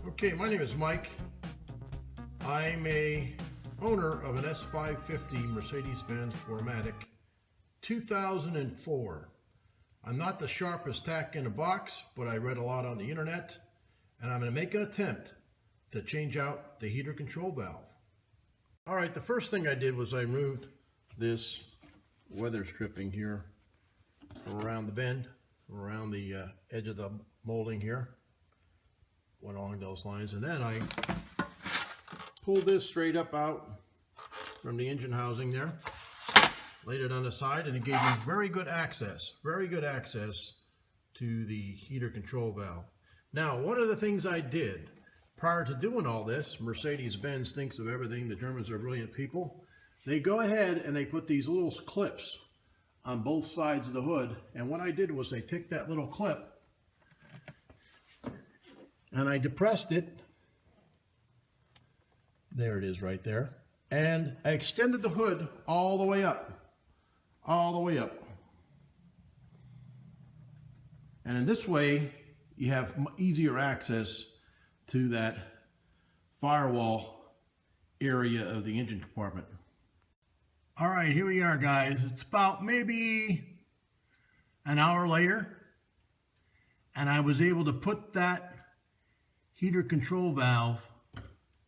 Okay, my name is Mike. I'm a owner of an S550 Mercedes-Benz 4MATIC 2004. I'm not the sharpest tack in the box, but I read a lot on the internet, and I'm going to make an attempt to change out the heater control valve. All right, the first thing I did was I removed this weather stripping here around the bend, around the edge of the molding here. Went along those lines, and then I pulled this straight up out from the engine housing there, laid it on the side, and it gave me very good access to the heater control valve. Now, one of the things I did prior to doing all this, Mercedes-Benz thinks of everything. The Germans are brilliant people. They go ahead and they put these little clips on both sides of the hood, and what I did was I took that little clip and I depressed it. There it is right there. And I extended the hood all the way up. And in this way, you have easier access to that firewall area of the engine compartment. All right, here we are, guys. It's about maybe an hour later, and I was able to put that heater control valve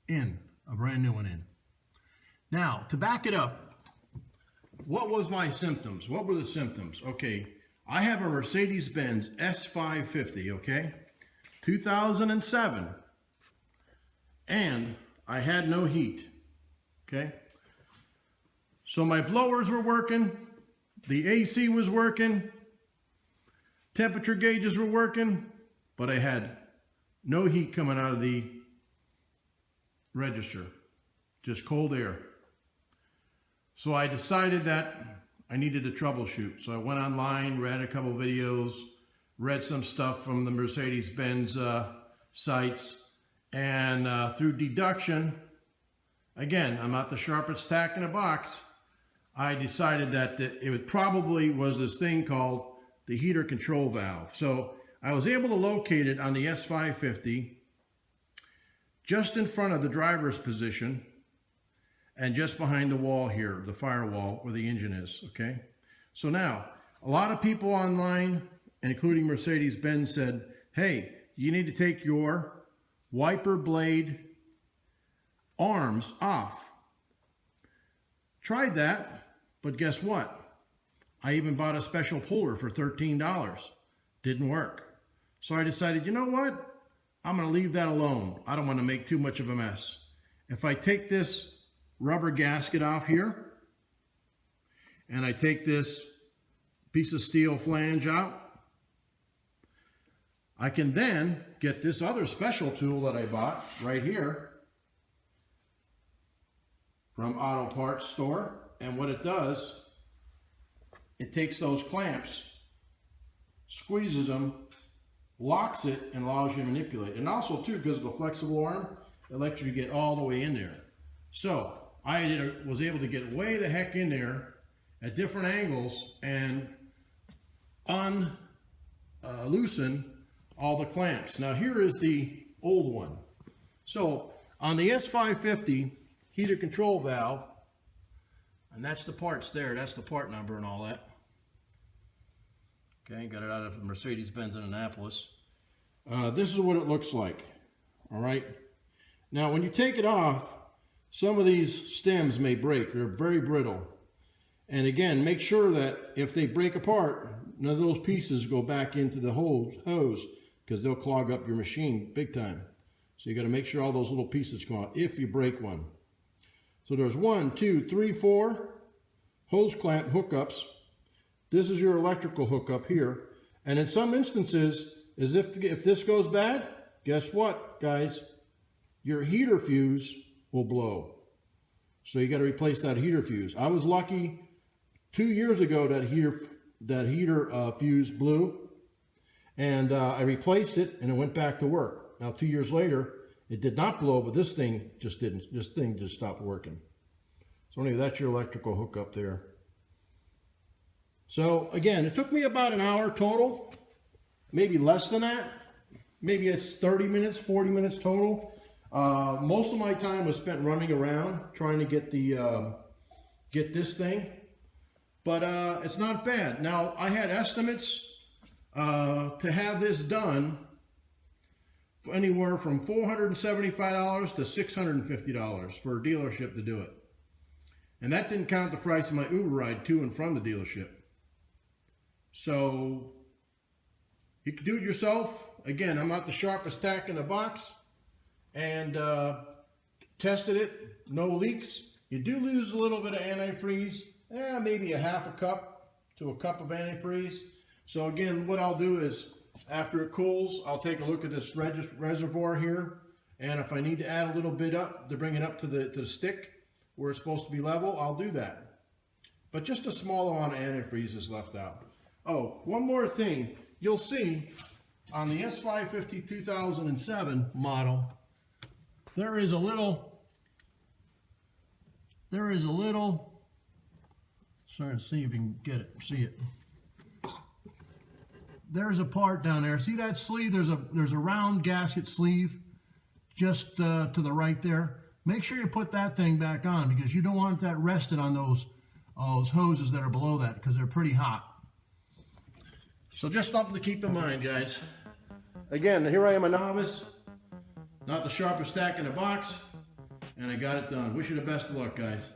in, a brand new one in. Now, to back it up, what was my symptoms? What were the symptoms? Okay, I have a Mercedes-Benz S550, okay, 2007, and I had no heat, okay? So my blowers were working, the AC was working, temperature gauges were working, but I had no heat coming out of the register, just cold air. So I decided that I needed to troubleshoot. So I went online, read a couple videos, read some stuff from the Mercedes-Benz sites, and through deduction, again, I'm not the sharpest tack in a box, I decided that it probably was this thing called the heater control valve. So I was able to locate it on the S550 just in front of the driver's position and just behind the wall here, the firewall where the engine is, okay? So now, a lot of people online, including Mercedes-Benz, said, hey, you need to take your wiper blade arms off. Tried that, but guess what? I even bought a special puller for $13. Didn't work. So I decided, you know what? I'm going to leave that alone. I don't want to make too much of a mess. If I take this rubber gasket off here, and I take this piece of steel flange out, I can then get this other special tool that I bought right here from Auto Parts Store. And what it does, it takes those clamps, squeezes them, locks it, and allows you to manipulate. And also too, because of the flexible arm, it lets you get all the way in there. So I was able to get way the heck in there at different angles and loosen all the clamps. Now here is the old one. So on the S550 heater control valve, and that's the parts there, that's the part number and all that. Okay, got it out of Mercedes-Benz in Annapolis. This is what it looks like, all right? Now, when you take it off, some of these stems may break. They're very brittle. And again, make sure that if they break apart, none of those pieces go back into the hose because they'll clog up your machine big time. So you got to make sure all those little pieces come out if you break one. So there's 1, 2, 3, 4 hose clamp hookups. This is your electrical hookup here. And in some instances, as if this goes bad, guess what, guys? Your heater fuse will blow. So you got to replace that heater fuse. I was lucky 2 years ago that heater fuse blew, and I replaced it and it went back to work. Now 2 years later, it did not blow, but this thing just didn't. This thing just stopped working. So anyway, that's your electrical hookup there. So again, it took me about an hour total, maybe less than that. maybe it's 30 minutes, 40 minutes total. Most of my time was spent running around trying to get the get this thing, but it's not bad. Now I had estimates to have this done for anywhere from $475 to $650 for a dealership to do it, and that didn't count the price of my Uber ride to and from the dealership. So you can do it yourself. Again, I'm not the sharpest tack in the box, and tested it, no leaks. You do lose a little bit of antifreeze, maybe a half a cup to a cup of antifreeze. So again, what I'll do is, after it cools, I'll take a look at this reservoir here, and if I need to add a little bit up to bring it up to the stick where it's supposed to be level, I'll do that. But just a small amount of antifreeze is left out. Oh, one more thing. You'll see on the S550 2007 model, there is a little, sorry to see if you can get it, see it. There's a part down there. See that sleeve? There's a round gasket sleeve just to the right there. Make sure you put that thing back on, because you don't want that rested on those hoses that are below that, because they're pretty hot. So just something to keep in mind, guys. Again, here I am, a novice, not the sharpest tack in the box, and I got it done. Wish you the best of luck, guys.